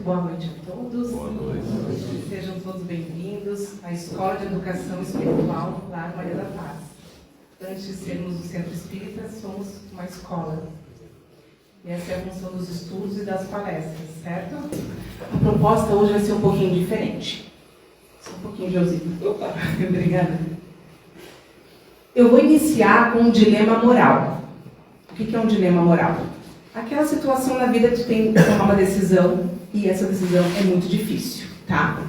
boa noite a todos. Boa noite. Sejam todos bem-vindos à Escola de Educação Espiritual Lar Maria da Paz. Antes de sermos um centro espírita, somos uma escola. E essa é a função dos estudos e das palestras, certo? A proposta hoje vai ser um pouquinho diferente. Só um pouquinho, Josito. Opa, obrigada. Eu vou iniciar com um dilema moral. O que é um dilema moral? Aquela situação na vida que tu tem que tomar uma decisão e essa decisão é muito difícil, tá?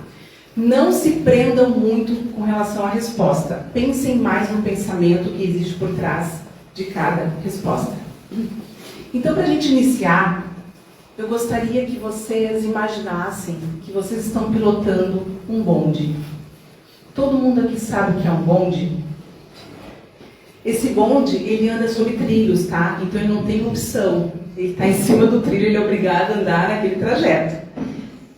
Não se prendam muito com relação à resposta. Pensem mais no pensamento que existe por trás de cada resposta. Então, para a gente iniciar, eu gostaria que vocês imaginassem que vocês estão pilotando um bonde. Todo mundo aqui sabe o que é um bonde? Esse bonde, ele anda sobre trilhos, tá? Então ele não tem opção. Ele está em cima do trilho, ele é obrigado a andar naquele trajeto.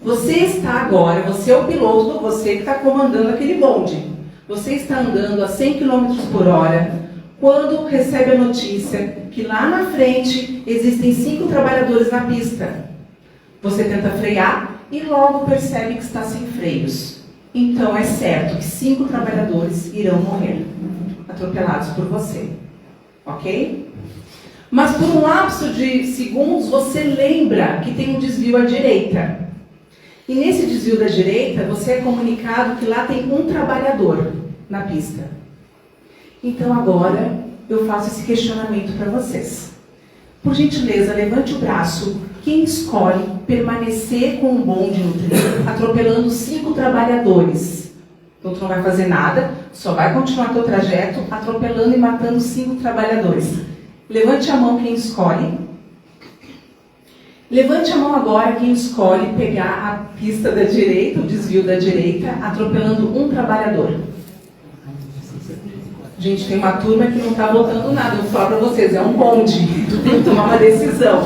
Você está agora, você é o piloto, você que está comandando aquele bonde. Você está andando a 100 km por hora, quando recebe a notícia que lá na frente existem 5 trabalhadores na pista. Você tenta frear e logo percebe que está sem freios. Então é certo que 5 trabalhadores irão morrer, atropelados por você. Ok? Mas por um lapso de segundos você lembra que tem um desvio à direita. E nesse desvio da direita você é comunicado que lá tem um trabalhador na pista. Então agora eu faço esse questionamento para vocês. Por gentileza, levante o braço. Quem escolhe permanecer com o bonde no trilho, atropelando 5 trabalhadores? Então tu não vai fazer nada, só vai continuar teu trajeto, atropelando e matando 5 trabalhadores. Levante a mão quem escolhe. Levante a mão agora quem escolhe pegar a pista da direita, o desvio da direita, atropelando um trabalhador. Gente, tem uma turma que não está votando nada, eu vou falar para vocês, é um bonde, tu tem que tomar uma decisão.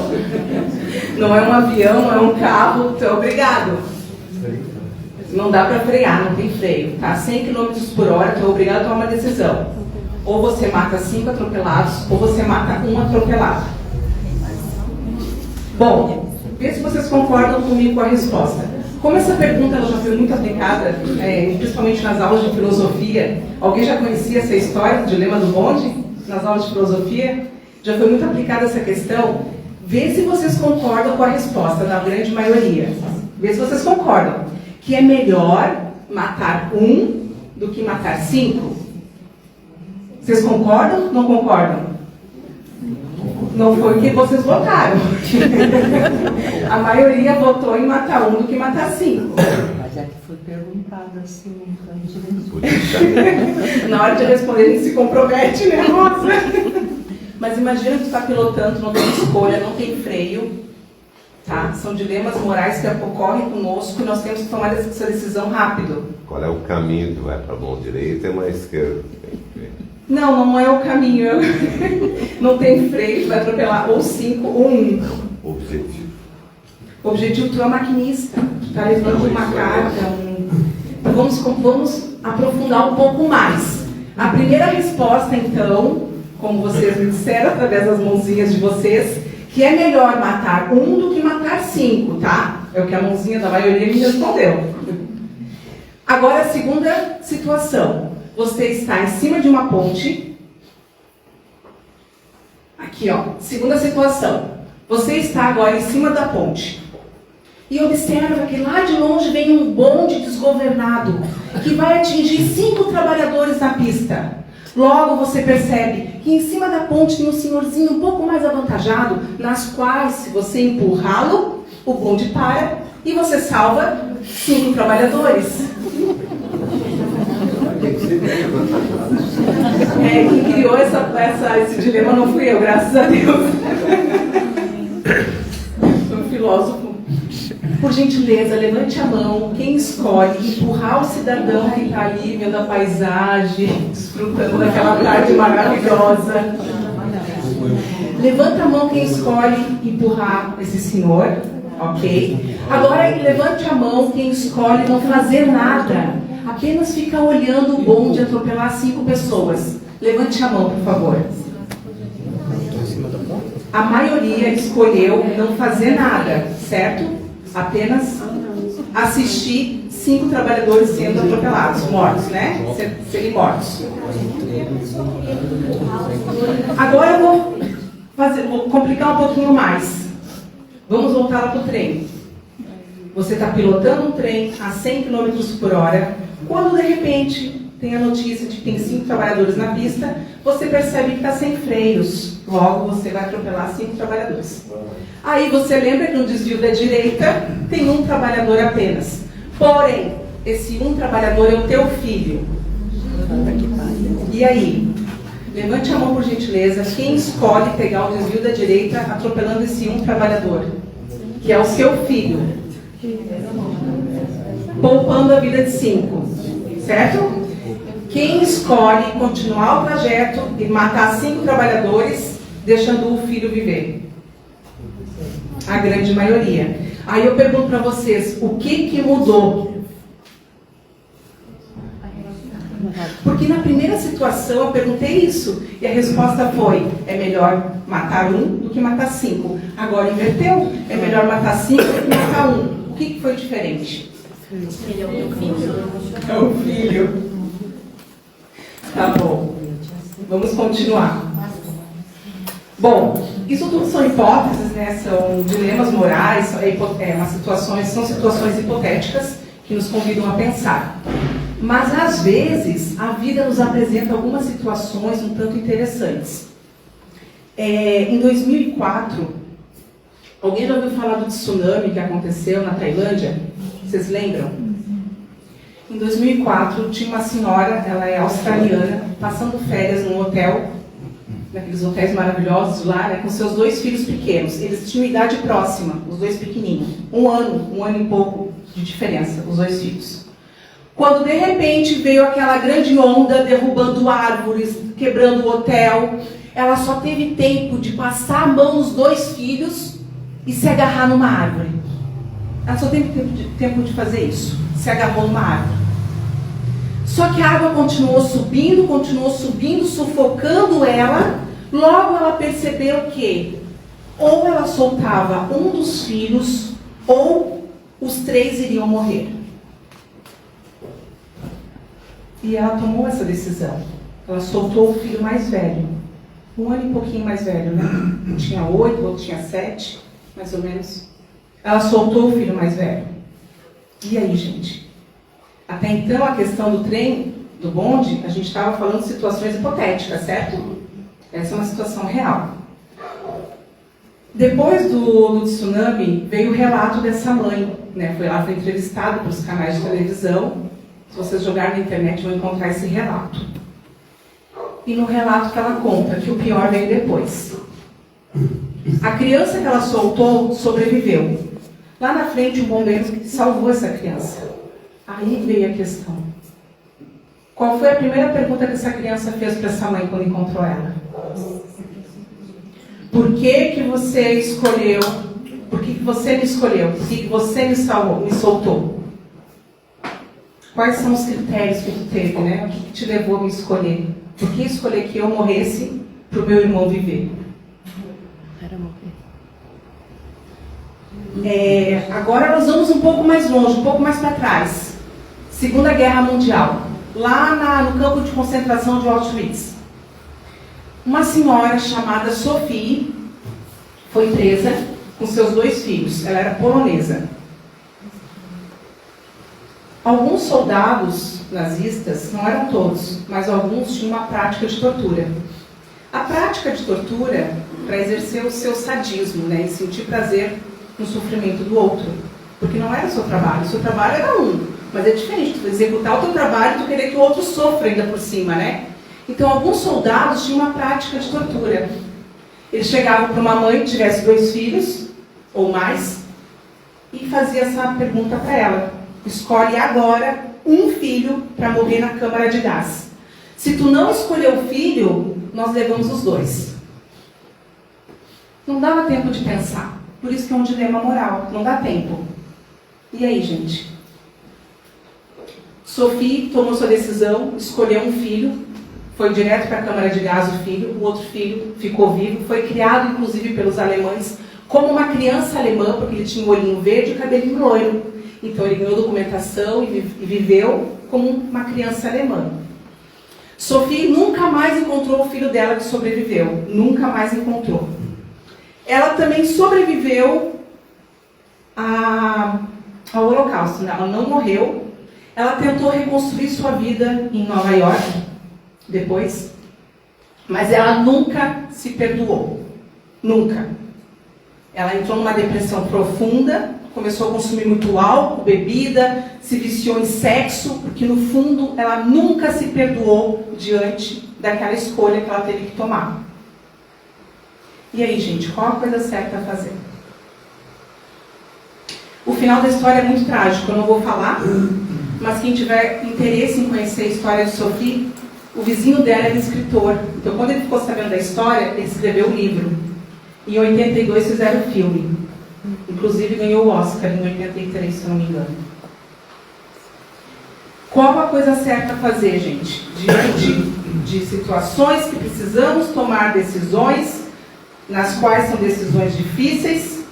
Não é um avião, não é um carro, tu é obrigado. Não dá para frear, não tem freio, tá? 100 km por hora, tu é obrigado a tomar uma decisão. Ou você mata 5 atropelados, ou você mata um atropelado. Bom, vê se vocês concordam comigo com a resposta. Como essa pergunta ela já foi muito aplicada, principalmente nas aulas de filosofia, alguém já conhecia essa história do dilema do bonde? Nas aulas de filosofia? Já foi muito aplicada essa questão? Vê se vocês concordam com a resposta, na grande maioria. Vê se vocês concordam. Que é melhor matar um do que matar 5? Vocês concordam ou não concordam? Não foi o que vocês votaram. A maioria votou em matar um do que matar 5. Mas é que foi perguntado assim, então a gente... Na hora de responder, a gente se compromete, né, Rosa? Mas imagina que tu está pilotando, não tem escolha, não tem freio. Tá? São dilemas morais que ocorrem conosco e nós temos que tomar essa decisão rápido. Qual é o caminho? Tu vai para a mão direita ou para a esquerda? Não, não é o caminho. Não tem freio, tu vai atropelar ou 5 ou 1. Objetivo. O objetivo, tu é maquinista. Tu está levando uma carga. Vamos aprofundar um pouco mais. A primeira resposta, então, como vocês me disseram, através das mãozinhas de vocês, que é melhor matar um do que matar 5, tá? É o que a mãozinha da maioria me respondeu. Agora, a segunda situação. Você está em cima de uma ponte. Aqui, ó. Segunda situação. Você está agora em cima da ponte. E observa que lá de longe vem um bonde desgovernado que vai atingir 5 trabalhadores na pista. Logo você percebe que em cima da ponte tem um senhorzinho um pouco mais avantajado, nas quais, se você empurrá-lo, o bonde para e você salva 5 trabalhadores. Quem criou esse dilema não fui eu, graças a Deus. Foi um filósofo. Por gentileza, levante a mão. Quem escolhe empurrar o cidadão que está ali vendo a paisagem, desfrutando daquela tarde maravilhosa? Levanta a mão quem escolhe empurrar esse senhor, ok? Agora levante a mão quem escolhe não fazer nada, apenas ficar olhando o bonde atropelar 5 pessoas. Levante a mão, por favor. A maioria escolheu não fazer nada, certo? apenas assistir 5 trabalhadores sendo atropelados, mortos, né? Serem mortos. Agora eu vou complicar um pouquinho mais. Vamos voltar lá para o trem. Você está pilotando um trem a 100 km por hora, quando de repente tem a notícia de que tem 5 trabalhadores na pista, você percebe que está sem freios. Logo, você vai atropelar 5 trabalhadores. Aí você lembra que no desvio da direita tem um trabalhador apenas. Porém, esse um trabalhador é o teu filho. E aí? Levante a mão, por gentileza. Quem escolhe pegar o desvio da direita atropelando esse um trabalhador? Que é o seu filho. Poupando a vida de 5. Certo? Quem escolhe continuar o trajeto e matar 5 trabalhadores, deixando o filho viver? A grande maioria. Aí eu pergunto para vocês, o que mudou? Porque na primeira situação eu perguntei isso, e a resposta foi, é melhor matar 1 do que matar 5. Agora inverteu, é melhor matar 5 do que matar 1. O que foi diferente? Ele é o meu filho. É o filho. Tá bom. Vamos continuar. Bom, isso tudo são hipóteses, né? São dilemas morais, são situações hipotéticas que nos convidam a pensar. Mas, às vezes, a vida nos apresenta algumas situações um tanto interessantes. Em 2004, alguém já ouviu falar do tsunami que aconteceu na Tailândia? Vocês lembram? Em 2004, tinha uma senhora, ela é australiana, passando férias num hotel, naqueles hotéis maravilhosos lá, né, com seus 2 filhos pequenos. Eles tinham idade próxima, os 2 pequenininhos. Um ano e pouco de diferença, os 2 filhos. Quando, de repente, veio aquela grande onda, derrubando árvores, quebrando o hotel, ela só teve tempo de passar a mão nos 2 filhos e se agarrar numa árvore. Ela só teve tempo de fazer isso. Se agarrou numa árvore. Só que a água continuou subindo, sufocando ela. Logo ela percebeu que ou ela soltava um dos filhos, ou os 3 iriam morrer. E ela tomou essa decisão. Ela soltou o filho mais velho. 1 ano e pouquinho mais velho, né? Um tinha 8, o outro tinha 7, mais ou menos. Ela soltou o filho mais velho. E aí, gente? Até então, a questão do trem, do bonde, a gente estava falando de situações hipotéticas, certo? Essa é uma situação real. Depois do tsunami, veio o relato dessa mãe, né? Foi entrevistada pelos canais de televisão. Se vocês jogarem na internet, vão encontrar esse relato. E no relato que ela conta, que o pior veio depois. A criança que ela soltou sobreviveu. Lá na frente, um bombeiro salvou essa criança. Aí veio a questão. Qual foi a primeira pergunta que essa criança fez para essa mãe quando encontrou ela? Por que você escolheu? Por que você me escolheu? Por que você me salvou, me soltou? Quais são os critérios que tu teve, né? O que te levou a me escolher? Por que escolher que eu morresse para o meu irmão viver? Agora nós vamos um pouco mais longe, um pouco mais para trás. Segunda Guerra Mundial. Lá no campo de concentração de Auschwitz. Uma senhora chamada Sophie foi presa com seus 2 filhos. Ela era polonesa. Alguns soldados nazistas, não eram todos, mas alguns tinham uma prática de tortura. A prática de tortura para exercer o seu sadismo, né, e sentir prazer no sofrimento do outro. Porque não era o seu trabalho era um. Mas é diferente, tu executar o teu trabalho e tu querer que o outro sofra ainda por cima, né? Então, alguns soldados tinham uma prática de tortura. Eles chegavam para uma mãe que tivesse 2 filhos, ou mais, e fazia essa pergunta para ela. Escolhe agora um filho para morrer na câmara de gás. Se tu não escolher o filho, nós levamos os 2. Não dava tempo de pensar. Por isso que é um dilema moral. Não dá tempo. E aí, gente? Sophie tomou sua decisão, escolheu um filho, foi direto para a câmara de gás o filho, o outro filho ficou vivo, foi criado inclusive pelos alemães como uma criança alemã, porque ele tinha um olhinho verde e o cabelinho loiro. Então ele ganhou documentação e viveu como uma criança alemã. Sophie nunca mais encontrou o filho dela que sobreviveu. Nunca mais encontrou. Ela também sobreviveu ao Holocausto. Ela não morreu. Ela tentou reconstruir sua vida em Nova York depois, mas ela nunca se perdoou. Nunca. Ela entrou numa depressão profunda, começou a consumir muito álcool, bebida, se viciou em sexo, porque no fundo ela nunca se perdoou diante daquela escolha que ela teve que tomar. E aí, gente, qual a coisa certa a fazer? O final da história é muito trágico, eu não vou falar, mas quem tiver interesse em conhecer a história de Sophie, o vizinho dela era escritor. Então, quando ele ficou sabendo da história, ele escreveu um livro. Em 82 fizeram o filme. Inclusive ganhou o Oscar em 83, se não me engano. Qual a coisa certa a fazer, gente? Diante de situações que precisamos tomar decisões, nas quais são decisões difíceis,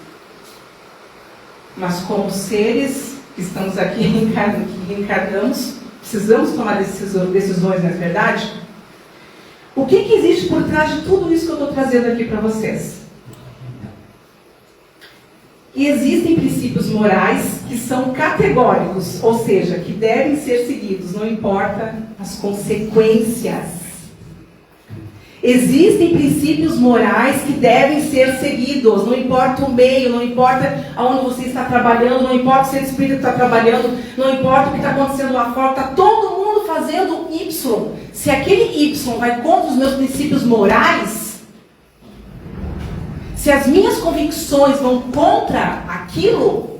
mas como seres que estamos aqui que reencarnamos, precisamos tomar decisões, não é verdade? O que existe por trás de tudo isso que eu estou trazendo aqui para vocês? E existem princípios morais que são categóricos, ou seja, que devem ser seguidos, não importa as consequências. Existem princípios morais que devem ser seguidos, não importa o meio, não importa aonde você está trabalhando, não importa se o espírito está trabalhando, não importa o que está acontecendo lá fora, está todo mundo fazendo Y. Se aquele Y vai contra os meus princípios morais, se as minhas convicções vão contra aquilo,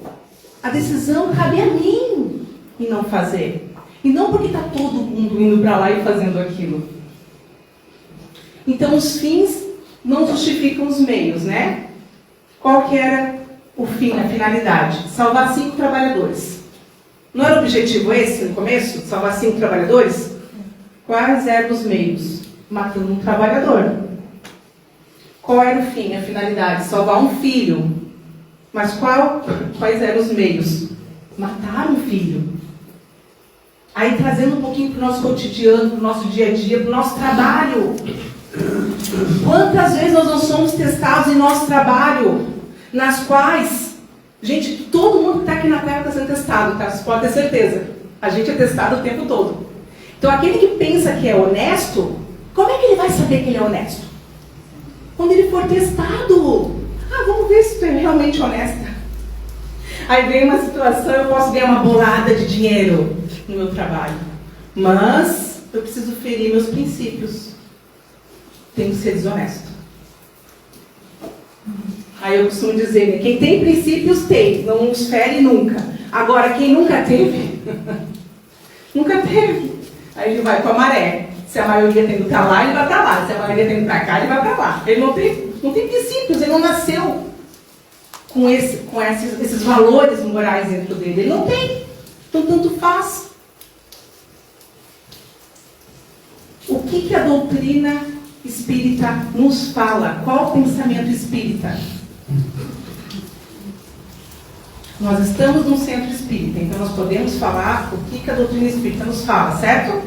a decisão cabe a mim em não fazer. E não porque está todo mundo indo para lá e fazendo aquilo. Então os fins não justificam os meios, né? Qual que era o fim, a finalidade? Salvar 5 trabalhadores. Não era o objetivo esse no começo? Salvar 5 trabalhadores? Quais eram os meios? Matando um trabalhador. Qual era o fim, a finalidade? Salvar um filho. Mas quais eram os meios? Matar um filho. Aí trazendo um pouquinho para o nosso cotidiano, para o nosso dia a dia, para o nosso trabalho. Quantas vezes nós não somos testados em nosso trabalho, nas quais, gente, todo mundo que está aqui na Terra está sendo testado, tá? Você pode ter certeza. A gente é testado o tempo todo. Então aquele que pensa que é honesto, como é que ele vai saber que ele é honesto? Quando ele for testado. Vamos ver se tu é realmente honesta. Aí vem uma situação, eu posso ganhar uma bolada de dinheiro no meu trabalho. Mas eu preciso ferir meus princípios. Tenho que ser desonesto. Aí eu costumo dizer, né, quem tem princípios tem, não os fere nunca. Agora, quem nunca teve, nunca teve. Aí ele vai com a maré. Se a maioria tem que estar lá, ele vai para lá. Se a maioria tem que estar cá, ele vai para lá. Ele não tem princípios, ele não nasceu com esses valores morais dentro dele. Ele não tem. Então, tanto faz. O que a doutrina espírita nos fala? Qual o pensamento espírita? Nós estamos num centro espírita, então nós podemos falar o que a doutrina espírita nos fala, certo?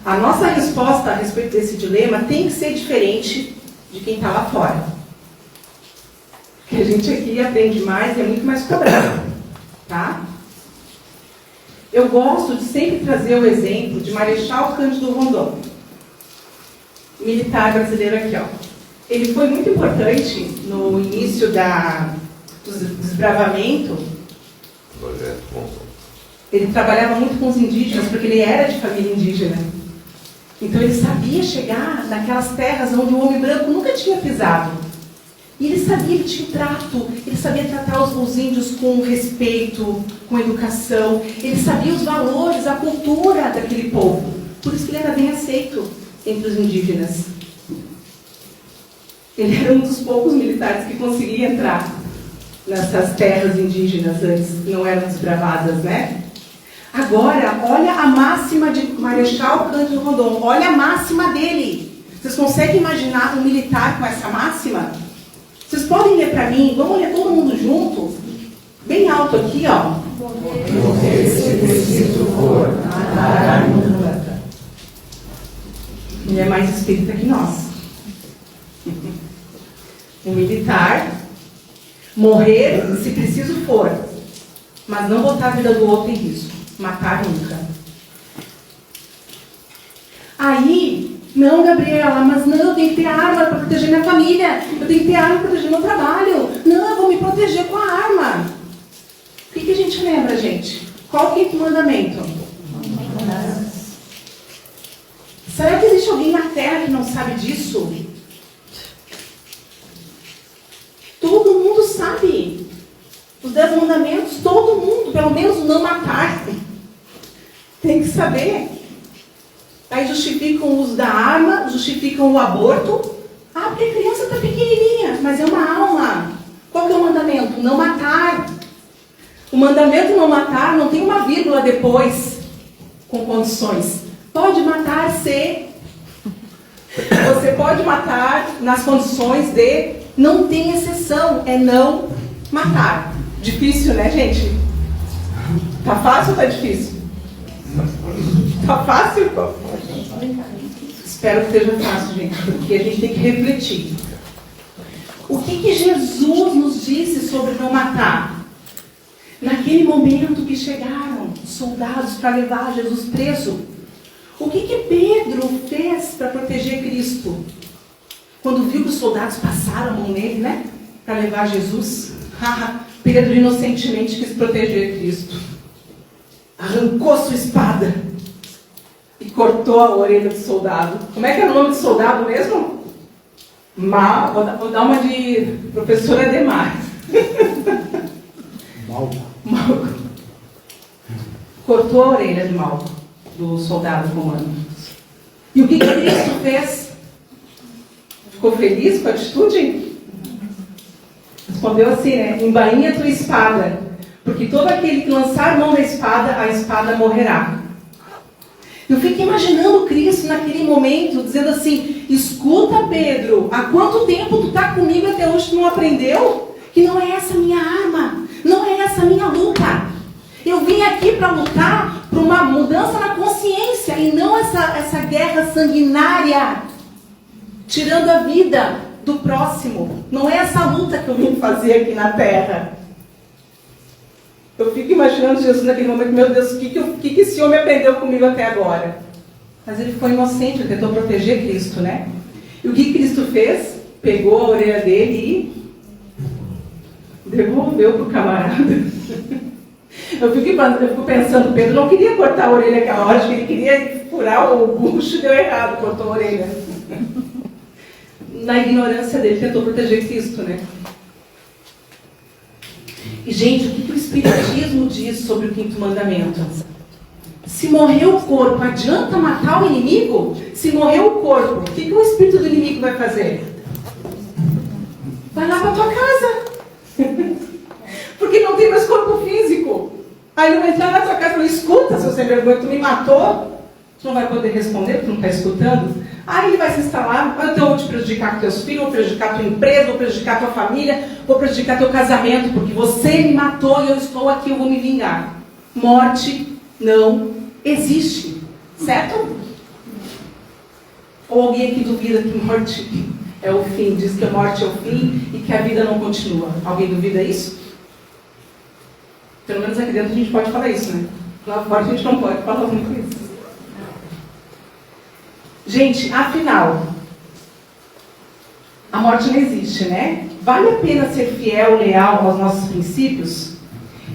A nossa resposta a respeito desse dilema tem que ser diferente de quem está lá fora. Porque a gente aqui aprende mais e é muito mais cobrado, tá? Eu gosto de sempre trazer o exemplo de Marechal Cândido Rondon, militar brasileiro aqui, ó. Ele foi muito importante no início do desbravamento. Ele trabalhava muito com os indígenas, porque ele era de família indígena. Então ele sabia chegar naquelas terras onde o homem branco nunca tinha pisado. E ele sabia, ele tinha trato, ele sabia tratar os índios com respeito, com educação. Ele sabia os valores, a cultura daquele povo. Por isso que ele era bem aceito entre os indígenas. Ele era um dos poucos militares que conseguia entrar nessas terras indígenas antes, não eram desbravadas, né? Agora, olha a máxima de Marechal Cândido Rondon, olha a máxima dele. Vocês conseguem imaginar um militar com essa máxima? Vocês podem ler para mim? Vamos ler todo mundo junto? Bem alto aqui, ó. Morrer se preciso for, matar nunca. Ele é mais espírita que nós. Um militar, morrer se preciso for, mas não botar a vida do outro em risco. Matar nunca. Aí, não, Gabriela, mas não, eu tenho que ter arma para proteger minha família. Eu tenho que ter arma para proteger meu trabalho. Não, eu vou me proteger com a arma. O que a gente lembra, gente? Qual que é o quinto mandamento? Será que existe alguém na Terra que não sabe disso? Todo mundo sabe. Os 10 mandamentos, todo mundo, pelo menos o não matar. Tem que saber. Aí justificam o uso da arma, justificam o aborto. Ah, porque a criança está pequenininha, mas é uma alma. Qual que é o mandamento? Não matar. O mandamento não matar não tem uma vírgula depois, com condições. Pode matar se... Você pode matar nas condições de... Não tem exceção, é não matar. Difícil, né, gente? Tá fácil ou tá difícil? Tá fácil? Espero que esteja fácil, gente, porque a gente tem que refletir. O que Jesus nos disse sobre não matar? Naquele momento que chegaram soldados para levar Jesus preso, o que Pedro fez para proteger Cristo? Quando viu que os soldados passaram a mão nele, né? Para levar Jesus, Pedro inocentemente quis proteger Cristo. Arrancou sua espada e cortou a orelha do soldado. Como é que era o nome do soldado mesmo? Vou dar uma de professora Ademar. Malco. Cortou a orelha de Malco, do soldado romano. E o que Cristo fez? Ficou feliz com a atitude? Respondeu assim, né? Embainha tua espada, porque todo aquele que lançar mão da espada, a espada morrerá. Eu fico imaginando Cristo naquele momento, dizendo assim, escuta Pedro, há quanto tempo tu está comigo até hoje tu não aprendeu? Que não é essa a minha arma, não é essa a minha luta. Eu vim aqui para lutar por uma mudança na consciência e não essa guerra sanguinária, tirando a vida do próximo. Não é essa luta que eu vim fazer aqui na Terra. Eu fico imaginando Jesus naquele momento, meu Deus, o que esse homem aprendeu comigo até agora? Mas ele foi inocente, ele tentou proteger Cristo, né? E o que Cristo fez? Pegou a orelha dele e devolveu para o camarada. Eu fico pensando, Pedro não queria cortar a orelha aquela hora, acho que ele queria furar o bucho e deu errado, cortou a orelha. Na ignorância dele, tentou proteger Cristo, né? E, gente, o que o Espiritismo diz sobre o quinto mandamento? Se morrer o corpo, adianta matar o inimigo? Se morrer o corpo, o que o espírito do inimigo vai fazer? Vai lá para tua casa. Porque não tem mais corpo físico. Aí ele vai entrar na tua casa e falar, escuta, seu sem vergonha, tu me matou? Tu não vai poder responder, tu não está escutando? Aí ele vai se instalar, então eu vou te prejudicar com teus filhos, vou prejudicar tua empresa, vou prejudicar tua família, vou prejudicar teu casamento, porque você me matou e eu estou aqui, eu vou me vingar. Morte não existe, certo? Ou alguém aqui duvida que morte é o fim, diz que a morte é o fim e que a vida não continua. Alguém duvida isso? Pelo menos aqui dentro a gente pode falar isso, né? Lá fora a gente não pode falar muito isso. Gente, afinal, a morte não existe, né? Vale a pena ser fiel, leal aos nossos princípios?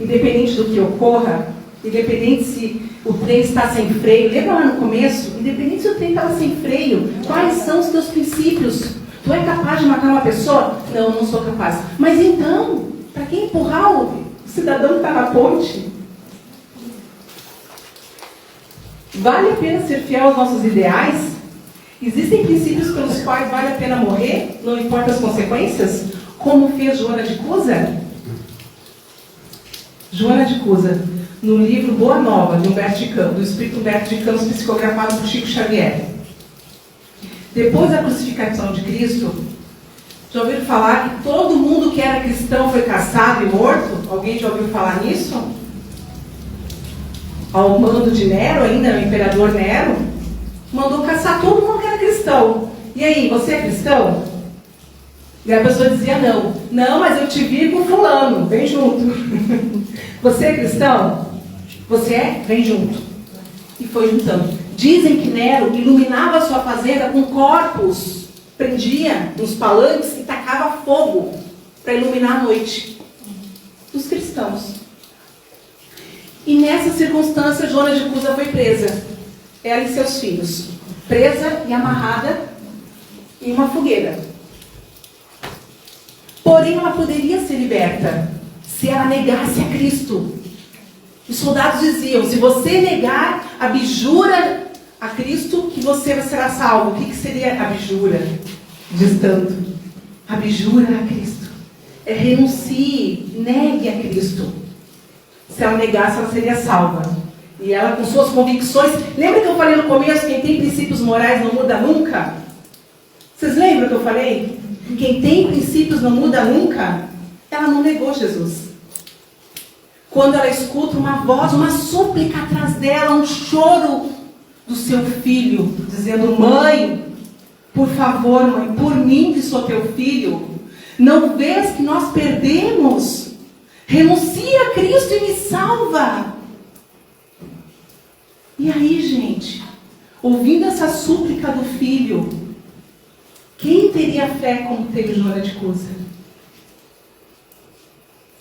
Independente do que ocorra, independente se o trem está sem freio, lembra lá no começo? Independente se o trem estava sem freio, quais são os teus princípios? Tu é capaz de matar uma pessoa? Não, não sou capaz. Mas então, para que empurrar o cidadão que está na ponte? Vale a pena ser fiel aos nossos ideais? Existem princípios pelos quais vale a pena morrer, não importa as consequências? Como fez Joana de Cusa? Joana de Cusa, no livro Boa Nova, de Humberto de Campos, do Espírito Humberto de Campos, psicografado por Chico Xavier. Depois da crucificação de Cristo, Já ouviram falar que todo mundo que era cristão foi caçado e morto? Alguém já ouviu falar nisso? Ao mando de Nero, ainda, o imperador Nero, mandou caçar todo mundo que era cristão. E aí, você é cristão? E a pessoa dizia não. Não, mas eu te vi com fulano, vem junto. Você é cristão? Você é? Vem junto. E foi juntando. Dizem que Nero iluminava a sua fazenda com corpos, prendia nos palanques e tacava fogo para iluminar a noite dos cristãos. E nessa circunstância, Joana de Cusa foi presa. Ela e seus filhos. Presa e amarrada em uma fogueira. Porém, ela poderia ser liberta se ela negasse a Cristo. Os soldados diziam, se você negar, abjura a Cristo, que você será salvo. O que seria abjura? Diz tanto. Abjura a Cristo. É renuncie, negue a Cristo. Se ela negasse, ela seria salva. E ela, com suas convicções... Lembra que eu falei no começo, quem tem princípios morais não muda nunca? Vocês lembram que eu falei? Quem tem princípios não muda nunca? Ela não negou Jesus. Quando ela escuta uma voz, uma súplica atrás dela, um choro do seu filho, dizendo, mãe, por favor, mãe, por mim que sou teu filho, não vês que nós perdemos? Renuncia a Cristo e me salva. E aí, gente, ouvindo essa súplica do filho, quem teria fé como teve Joana de Cusa?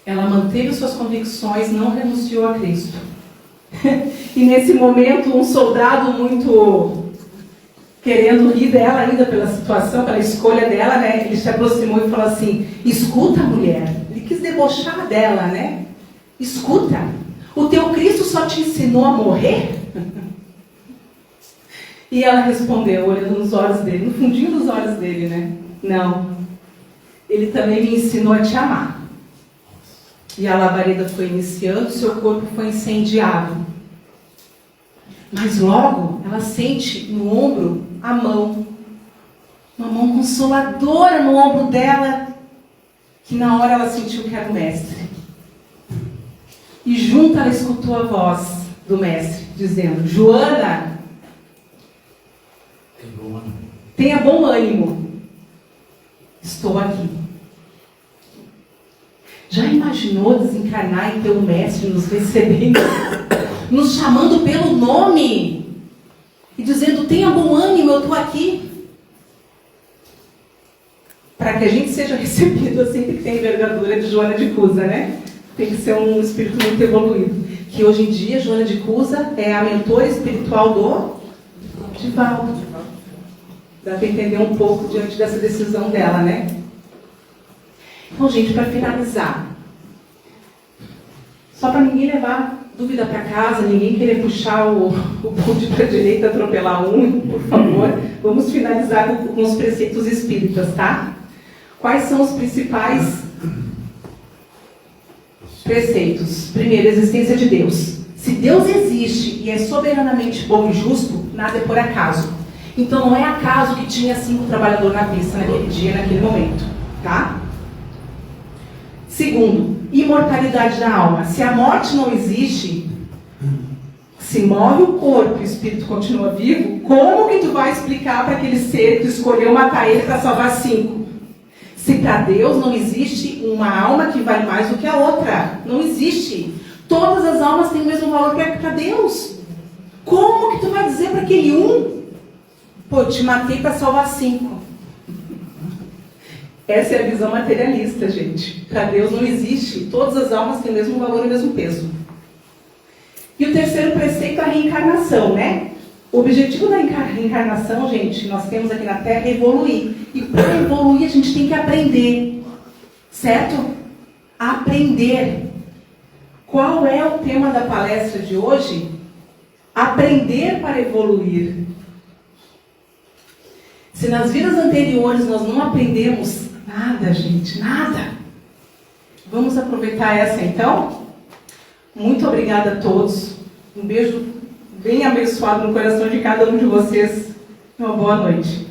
Ela manteve suas convicções, não renunciou a Cristo. E nesse momento, um soldado muito querendo rir dela ainda pela situação, pela escolha dela, né? Ele se aproximou e falou assim, escuta, mulher. Ele quis debochar dela, né? Escuta, o teu Cristo só te ensinou a morrer? E ela respondeu, olhando nos olhos dele, no fundinho dos olhos dele, né? Não, ele também me ensinou a te amar. E a labareda foi iniciando, seu corpo foi incendiado. Mas logo, ela sente no ombro a mão. Uma mão consoladora no ombro dela, que na hora ela sentiu que era o mestre. E junto ela escutou a voz do mestre, dizendo, Joana, tenha bom ânimo. Estou aqui. Já imaginou desencarnar e ter o mestre nos recebendo, nos chamando pelo nome e dizendo, tenha bom ânimo, eu estou aqui. Para que a gente seja recebido assim, tem que ter envergadura de Joana de Cusa, né? Tem que ser um espírito muito evoluído. Que hoje em dia, Joana de Cusa é a mentora espiritual do Divaldo. Dá para entender um pouco diante dessa decisão dela, né? Então, gente, para finalizar, só para ninguém levar dúvida para casa, ninguém querer puxar o bonde para a direita, atropelar um, por favor, vamos finalizar com os preceitos espíritas, tá? Quais são os principais preceitos? Primeiro, existência de Deus. Se Deus existe e é soberanamente bom e justo, nada é por acaso. Então, não é acaso que tinha 5 trabalhadores na pista naquele dia, naquele momento, tá? Segundo, imortalidade da alma. Se a morte não existe, se morre o corpo e o espírito continua vivo, como que tu vai explicar para aquele ser que tu escolheu matar ele para salvar 5? Se para Deus não existe uma alma que vale mais do que a outra. Não existe. Todas as almas têm o mesmo valor para Deus. Como que tu vai dizer para aquele um, pô, te matei para salvar 5? Essa é a visão materialista, gente. Para Deus não existe. Todas as almas têm o mesmo valor e o mesmo peso. E o terceiro preceito é a reencarnação, né? O objetivo da reencarnação, gente, nós temos aqui na Terra é evoluir. E para evoluir a gente tem que aprender. Certo? Aprender. Qual é o tema da palestra de hoje? Aprender para evoluir. Se nas vidas anteriores nós não aprendemos nada, gente, nada. Vamos aproveitar essa então? Muito obrigada a todos. Um beijo bem abençoado no coração de cada um de vocês. Uma boa noite.